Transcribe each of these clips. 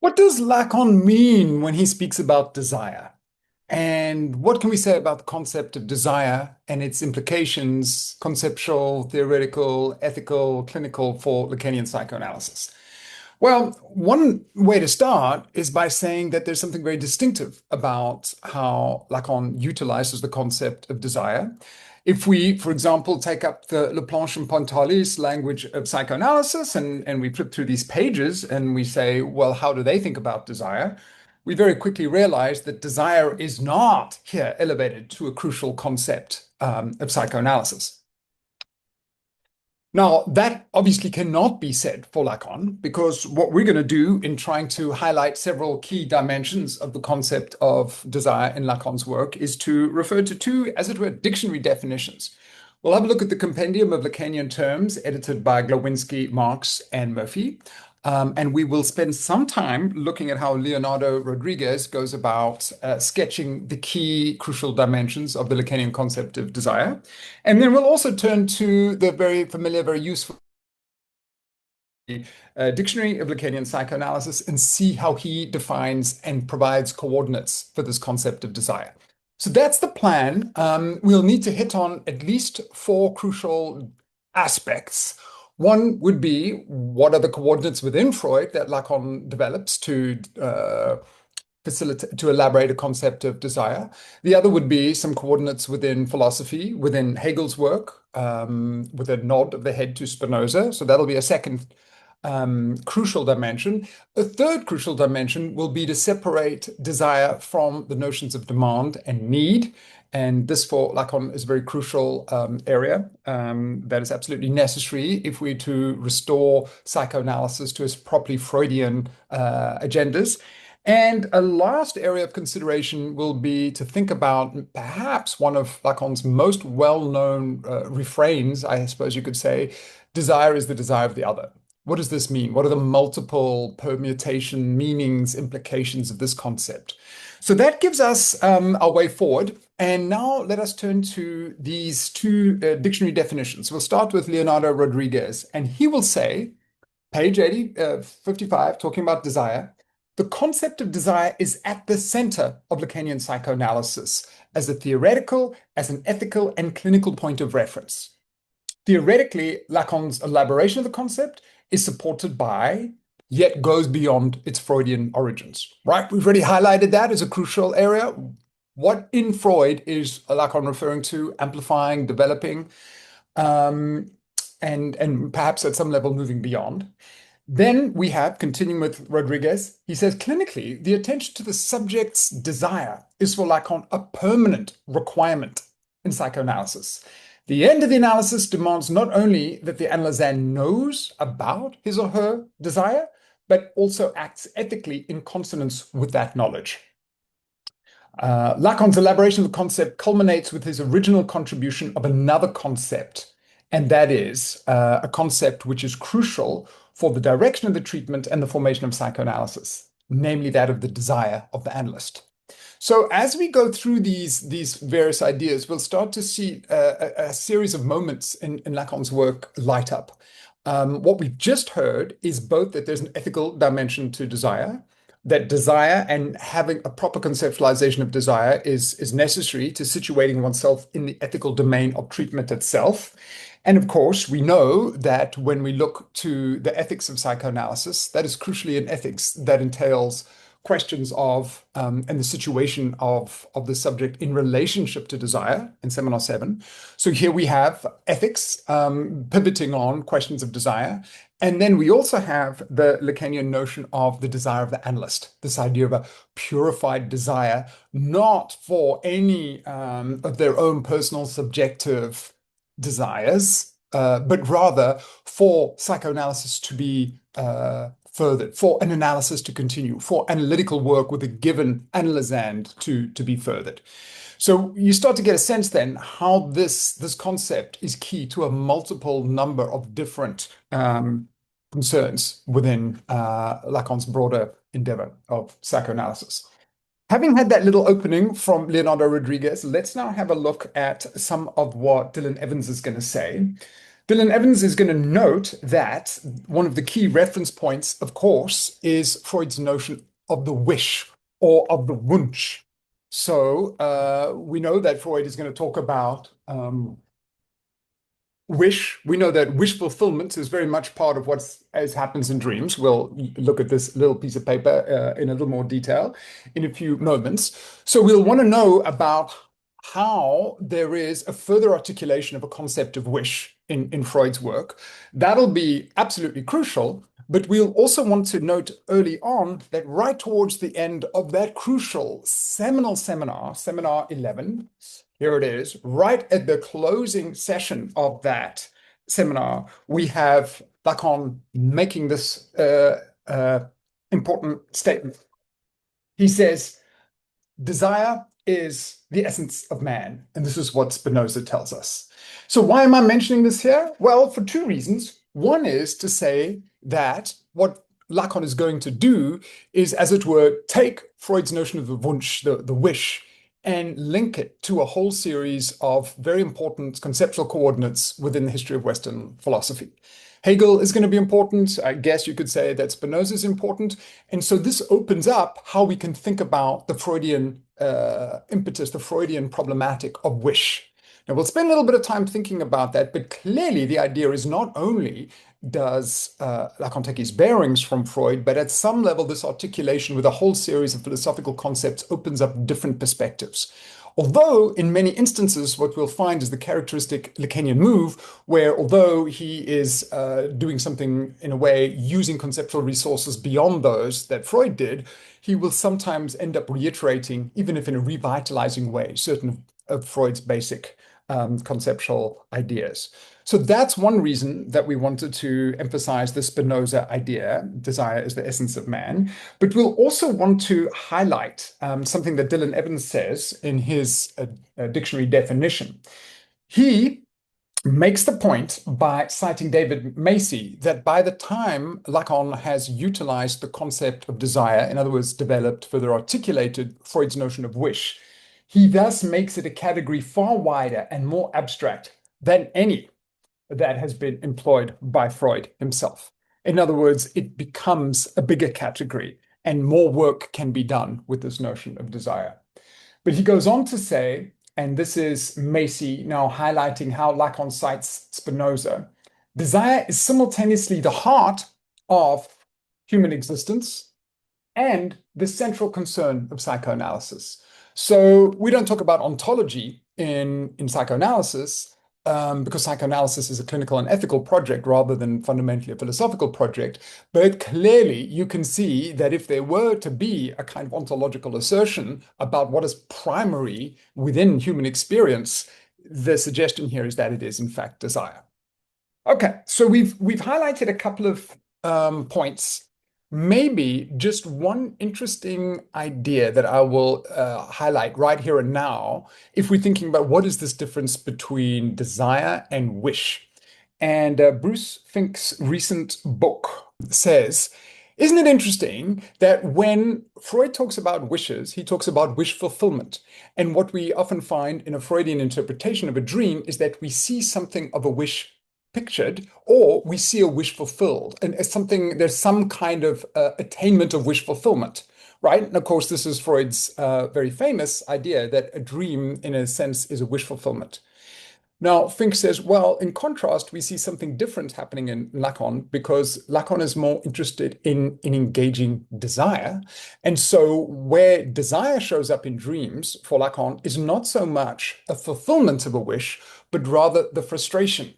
What does Lacan mean when he speaks about desire? And what can we say about the concept of desire and its implications, conceptual, theoretical, ethical, clinical, for Lacanian psychoanalysis? Well, one way to start is by saying that there's something very distinctive about how Lacan utilizes the concept of desire. If we, for example, take up the Laplanche and Pontalis language of psychoanalysis and we flip through these pages and we say, well, how do they think about desire? We very quickly realize that desire is not here elevated to a crucial concept of psychoanalysis. Now, that obviously cannot be said for Lacan, because what we're going to do in trying to highlight several key dimensions of the concept of desire in Lacan's work is to refer to two, as it were, dictionary definitions. We'll have a look at the Compendium of Lacanian Terms, edited by Glowinski, Marx, and Murphy. And we will spend some time looking at how Leonardo Rodriguez goes about sketching the key crucial dimensions of the Lacanian concept of desire. And then we'll also turn to the very familiar, very useful Dictionary of Lacanian Psychoanalysis and see how he defines and provides coordinates for this concept of desire. So that's the plan. We'll need to hit on at least four crucial aspects. One would be, what are the coordinates within Freud that Lacan develops to facilitate, to elaborate a concept of desire? The other would be some coordinates within philosophy, within Hegel's work, with a nod of the head to Spinoza. So that'll be a second crucial dimension. A third crucial dimension will be to separate desire from the notions of demand and need. And this for Lacan is a very crucial area that is absolutely necessary if we're to restore psychoanalysis to its properly Freudian agendas. And a last area of consideration will be to think about perhaps one of Lacan's most well-known refrains, I suppose you could say, desire is the desire of the other. What does this mean? What are the multiple permutation, meanings, implications of this concept? So that gives us our way forward. And now let us turn to these two dictionary definitions. We'll start with Leonardo Rodriguez, and he will say, page 55, talking about desire, the concept of desire is at the center of Lacanian psychoanalysis as a theoretical, as an ethical, and clinical point of reference. Theoretically, Lacan's elaboration of the concept is supported by, yet goes beyond its Freudian origins, right? We've already highlighted that as a crucial area. What in Freud is Lacan referring to, amplifying, developing, and perhaps at some level moving beyond. Then we have, continuing with Rodriguez, he says, clinically, the attention to the subject's desire is for Lacan a permanent requirement in psychoanalysis. The end of the analysis demands not only that the analysand knows about his or her desire, but also acts ethically in consonance with that knowledge. Lacan's elaboration of the concept culminates with his original contribution of another concept, and that is a concept which is crucial for the direction of the treatment and the formation of psychoanalysis, namely that of the desire of the analyst. So as we go through these various ideas, we'll start to see a series of moments in Lacan's work light up. What we've just heard is both that there's an ethical dimension to desire, that desire and having a proper conceptualization of desire is necessary to situating oneself in the ethical domain of treatment itself. And of course, we know that when we look to the ethics of psychoanalysis, that is crucially an ethics that entails questions of and the situation of the subject in relationship to desire in Seminar 7. So here we have ethics pivoting on questions of desire. And then we also have the Lacanian notion of the desire of the analyst, this idea of a purified desire, not for any of their own personal subjective desires, but rather for psychoanalysis to be furthered, for an analysis to continue, for analytical work with a given analysand to be furthered. So you start to get a sense then how this concept is key to a multiple number of different concerns within Lacan's broader endeavor of psychoanalysis. Having had that little opening from Leonardo Rodriguez, let's now have a look at some of what Dylan Evans is going to say. Dylan Evans is going to note that one of the key reference points, of course, is Freud's notion of the wish or of the Wunsch. So we know that Freud is going to talk about wish. We know that wish fulfillment is very much part of what happens in dreams. We'll look at this little piece of paper in a little more detail in a few moments. So we'll want to know about how there is a further articulation of a concept of wish in Freud's work. That'll be absolutely crucial. But we'll also want to note early on that right towards the end of that crucial seminal seminar, seminar 11, here it is, right at the closing session of that seminar, we have Lacan making this important statement. He says, desire is the essence of man. And this is what Spinoza tells us. So why am I mentioning this here? Well, for two reasons. One is to say that what Lacan is going to do is, as it were, take Freud's notion of the Wunsch, the wish, and link it to a whole series of very important conceptual coordinates within the history of Western philosophy. Hegel is going to be important. I guess you could say that Spinoza is important. And so this opens up how we can think about the Freudian impetus, the Freudian problematic of wish. Now, we'll spend a little bit of time thinking about that, but clearly the idea is not only does Lacan take his bearings from Freud, but at some level, this articulation with a whole series of philosophical concepts opens up different perspectives. Although in many instances, what we'll find is the characteristic Lacanian move, where although he is doing something in a way using conceptual resources beyond those that Freud did, he will sometimes end up reiterating, even if in a revitalizing way, certain of Freud's basic conceptual ideas. So that's one reason that we wanted to emphasize the Spinoza idea, desire is the essence of man. But we'll also want to highlight something that Dylan Evans says in his dictionary definition. He makes the point by citing David Macy that by the time Lacan has utilized the concept of desire, in other words, developed, further articulated Freud's notion of wish, he thus makes it a category far wider and more abstract than any that has been employed by Freud himself. In other words, it becomes a bigger category and more work can be done with this notion of desire. But he goes on to say, and this is Macy now highlighting how Lacan cites Spinoza, desire is simultaneously the heart of human existence and the central concern of psychoanalysis. So we don't talk about ontology in psychoanalysis because psychoanalysis is a clinical and ethical project rather than fundamentally a philosophical project. But clearly you can see that if there were to be a kind of ontological assertion about what is primary within human experience, the suggestion here is that it is in fact desire. Okay, so we've highlighted a couple of points. Maybe just one interesting idea that I will highlight right here and now, if we're thinking about what is this difference between desire and wish. And Bruce Fink's recent book says, isn't it interesting that when Freud talks about wishes, he talks about wish fulfillment. And what we often find in a Freudian interpretation of a dream is that we see something of a wish pictured, or we see a wish fulfilled, and as something, there's some kind of attainment of wish fulfillment, right? And of course, this is Freud's very famous idea that a dream, in a sense, is a wish fulfillment. Now, Fink says, well, in contrast, we see something different happening in Lacan because Lacan is more interested in engaging desire. And so where desire shows up in dreams for Lacan is not so much a fulfillment of a wish, but rather the frustration,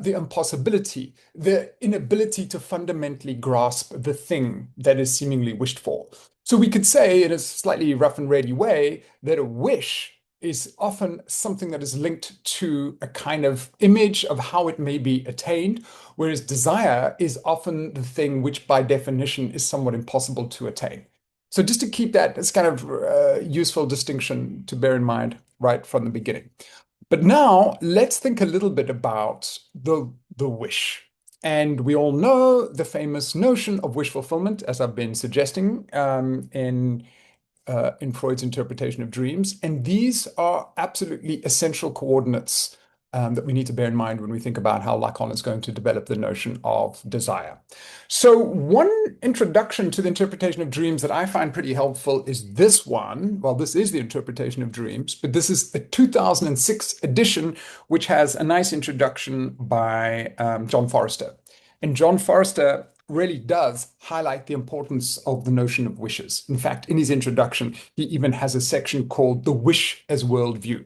the impossibility, the inability to fundamentally grasp the thing that is seemingly wished for. So we could say in a slightly rough and ready way that a wish is often something that is linked to a kind of image of how it may be attained, whereas desire is often the thing which by definition is somewhat impossible to attain. So just to keep that as kind of useful distinction to bear in mind right from the beginning. But now let's think a little bit about the wish. And we all know the famous notion of wish fulfillment, as I've been suggesting in Freud's interpretation of dreams. And these are absolutely essential coordinates that we need to bear in mind when we think about how Lacan is going to develop the notion of desire. So one introduction to the interpretation of dreams that I find pretty helpful is this one. Well, this is the interpretation of dreams, but this is a 2006 edition, which has a nice introduction by John Forrester. And John Forrester really does highlight the importance of the notion of wishes. In fact, in his introduction, he even has a section called The Wish as Worldview.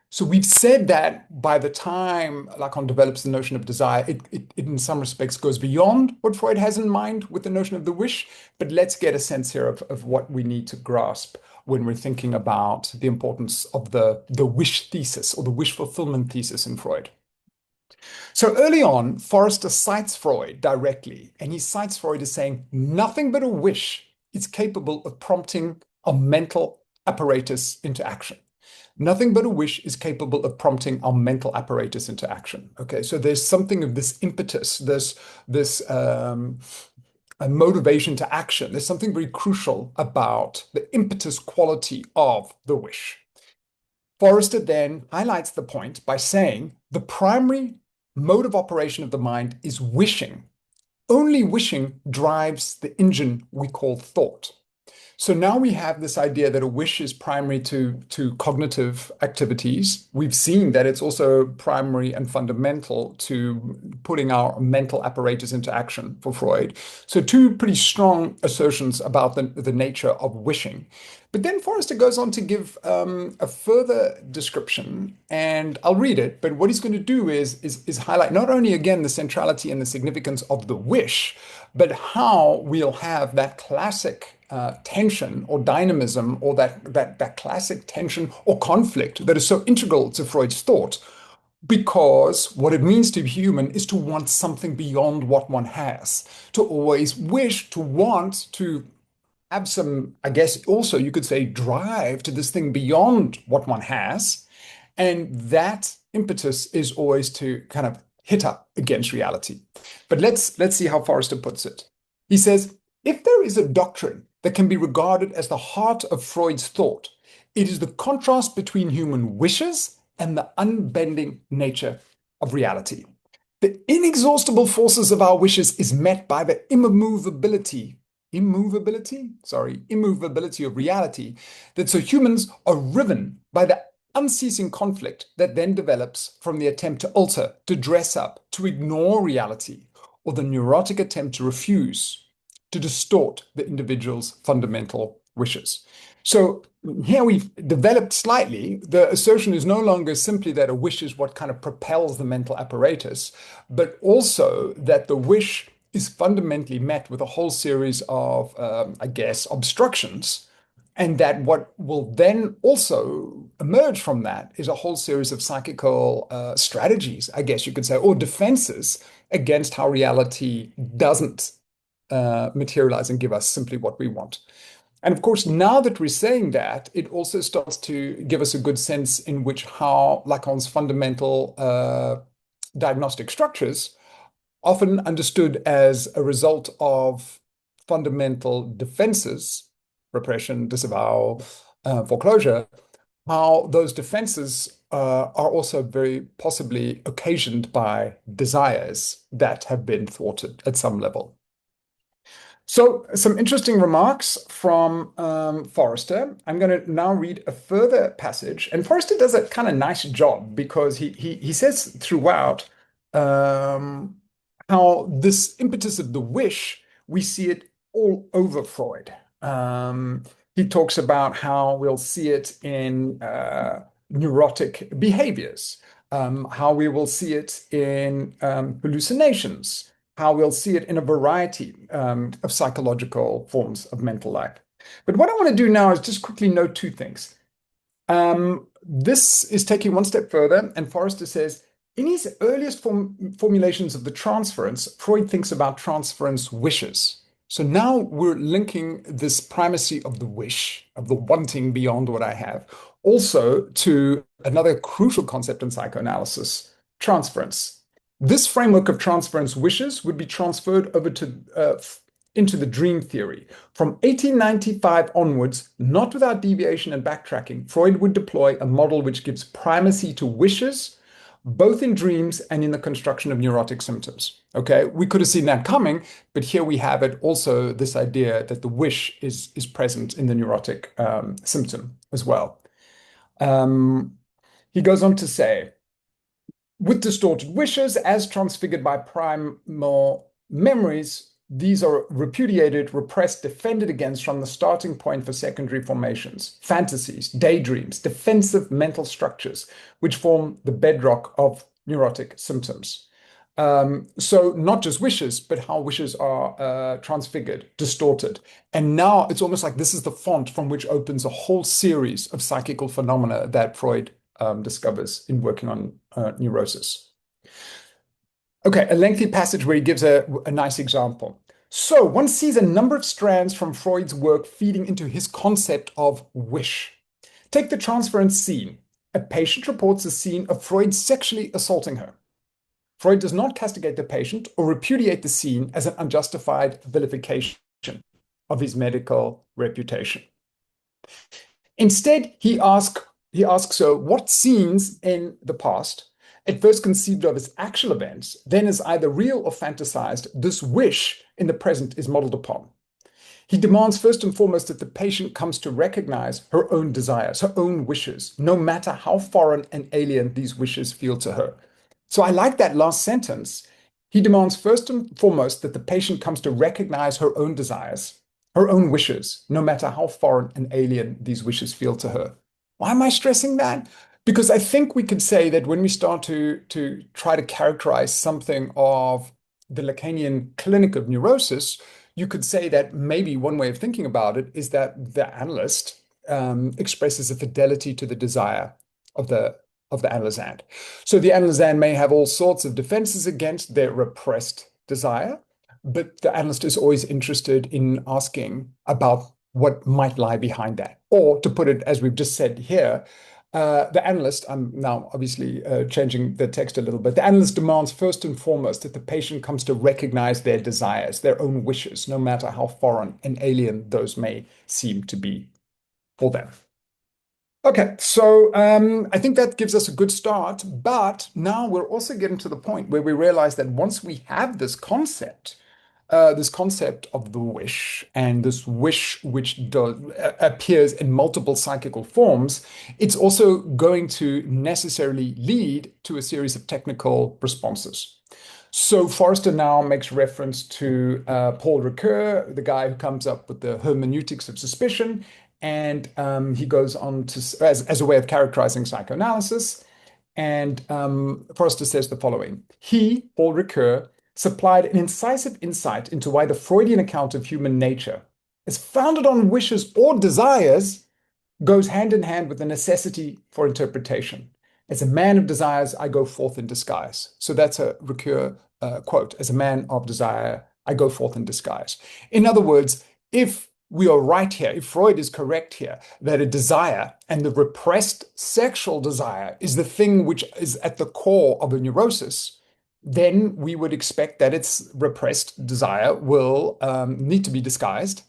So we've said that by the time Lacan develops the notion of desire, it in some respects goes beyond what Freud has in mind with the notion of the wish. But let's get a sense here of what we need to grasp when we're thinking about the importance of the wish thesis or the wish fulfillment thesis in Freud. So early on, Forrester cites Freud directly, and he cites Freud as saying, nothing but a wish is capable of prompting a mental apparatus into action. Nothing but a wish is capable of prompting our mental apparatus into action. Okay, so there's something of this impetus, this a motivation to action. There's something very crucial about the impetus quality of the wish. Forrester then highlights the point by saying the primary mode of operation of the mind is wishing. Only wishing drives the engine we call thought. So now we have this idea that a wish is primary to cognitive activities. We've seen that it's also primary and fundamental to putting our mental apparatus into action for Freud. So two pretty strong assertions about the nature of wishing. But then Forrester goes on to give a further description, and I'll read it. But what he's going to do is highlight not only, again, the centrality and the significance of the wish, but how we'll have that classic tension or dynamism, or that classic tension or conflict that is so integral to Freud's thought, because what it means to be human is to want something beyond what one has, to always wish, to want, to have some, I guess also you could say, drive to this thing beyond what one has. And that impetus is always to kind of hit up against reality. But let's see how Forrester puts it. He says, if there is a doctrine that can be regarded as the heart of Freud's thought, it is the contrast between human wishes and the unbending nature of reality. The inexhaustible forces of our wishes is met by the immovability of reality, that so humans are riven by the unceasing conflict that then develops from the attempt to alter, to dress up, to ignore reality, or the neurotic attempt to refuse, to distort the individual's fundamental wishes. So here we've developed slightly. The assertion is no longer simply that a wish is what kind of propels the mental apparatus, but also that the wish is fundamentally met with a whole series of, I guess, obstructions, and that what will then also emerge from that is a whole series of psychical strategies, I guess you could say, or defenses against how reality doesn't materialize and give us simply what we want. And of course, now that we're saying that, it also starts to give us a good sense in which how Lacan's fundamental diagnostic structures, often understood as a result of fundamental defenses, repression, disavowal, foreclosure, how those defenses are also very possibly occasioned by desires that have been thwarted at some level. So some interesting remarks from Forrester. I'm going to now read a further passage, and Forrester does a kind of nice job because he says throughout how this impetus of the wish, we see it all over Freud. He talks about how we'll see it in neurotic behaviors, how we will see it in hallucinations, how we'll see it in a variety of psychological forms of mental life. But what I want to do now is just quickly note two things. This is taking one step further, and Forrester says, in his earliest formulations of the transference, Freud thinks about transference wishes. So now we're linking this primacy of the wish, of the wanting beyond what I have, also to another crucial concept in psychoanalysis, transference. This framework of transference wishes would be transferred over to into the dream theory. From 1895 onwards, not without deviation and backtracking, Freud would deploy a model which gives primacy to wishes, both in dreams and in the construction of neurotic symptoms. Okay, we could have seen that coming, but here we have it also, this idea that the wish is present in the neurotic symptom as well. He goes on to say, with distorted wishes as transfigured by primal memories, these are repudiated, repressed, defended against from the starting point for secondary formations, fantasies, daydreams, defensive mental structures, which form the bedrock of neurotic symptoms. So not just wishes, but how wishes are transfigured, distorted. And now it's almost like this is the font from which opens a whole series of psychical phenomena that Freud discovers in working on neurosis. Okay, a lengthy passage where he gives a nice example. So one sees a number of strands from Freud's work feeding into his concept of wish. Take the transference scene. A patient reports a scene of Freud sexually assaulting her. Freud does not castigate the patient or repudiate the scene as an unjustified vilification of his medical reputation. Instead, he asks her what scenes in the past, at first conceived of as actual events, then as either real or fantasized, this wish in the present is modeled upon. He demands first and foremost that the patient comes to recognize her own desires, her own wishes, no matter how foreign and alien these wishes feel to her. So I like that last sentence. He demands first and foremost that the patient comes to recognize her own desires, her own wishes, no matter how foreign and alien these wishes feel to her. Why am I stressing that? Because I think we could say that when we start to try to characterize something of the Lacanian clinic of neurosis, you could say that maybe one way of thinking about it is that the analyst expresses a fidelity to the desire of the analysand. So the analysand may have all sorts of defenses against their repressed desire, but the analyst is always interested in asking about what might lie behind that. Or to put it as we've just said here, the analyst, I'm now obviously changing the text a little bit, the analyst demands first and foremost that the patient comes to recognize their desires, their own wishes, no matter how foreign and alien those may seem to be for them. Okay, so I think that gives us a good start, but now we're also getting to the point where we realize that once we have this concept of the wish, and this wish which appears in multiple psychical forms, it's also going to necessarily lead to a series of technical responses. So Forrester now makes reference to Paul Ricoeur, the guy who comes up with the hermeneutics of suspicion, and he goes on to as a way of characterizing psychoanalysis. And Forrester says the following: he, Paul Ricoeur, supplied an incisive insight into why the Freudian account of human nature, as founded on wishes or desires, goes hand in hand with the necessity for interpretation. As a man of desires, I go forth in disguise. So that's a Ricoeur quote. As a man of desire, I go forth in disguise. In other words, if we are right here, if Freud is correct here, that a desire and the repressed sexual desire is the thing which is at the core of a neurosis, then we would expect that its repressed desire will need to be disguised.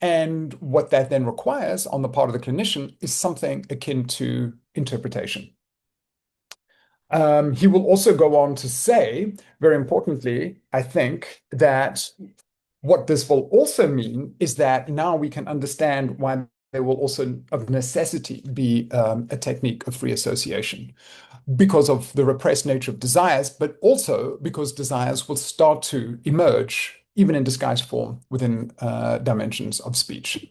And what that then requires on the part of the clinician is something akin to interpretation. He will also go on to say, very importantly, I think, that what this will also mean is that now we can understand why there will also, of necessity, be a technique of free association, because of the repressed nature of desires, but also because desires will start to emerge, even in disguised form, within dimensions of speech.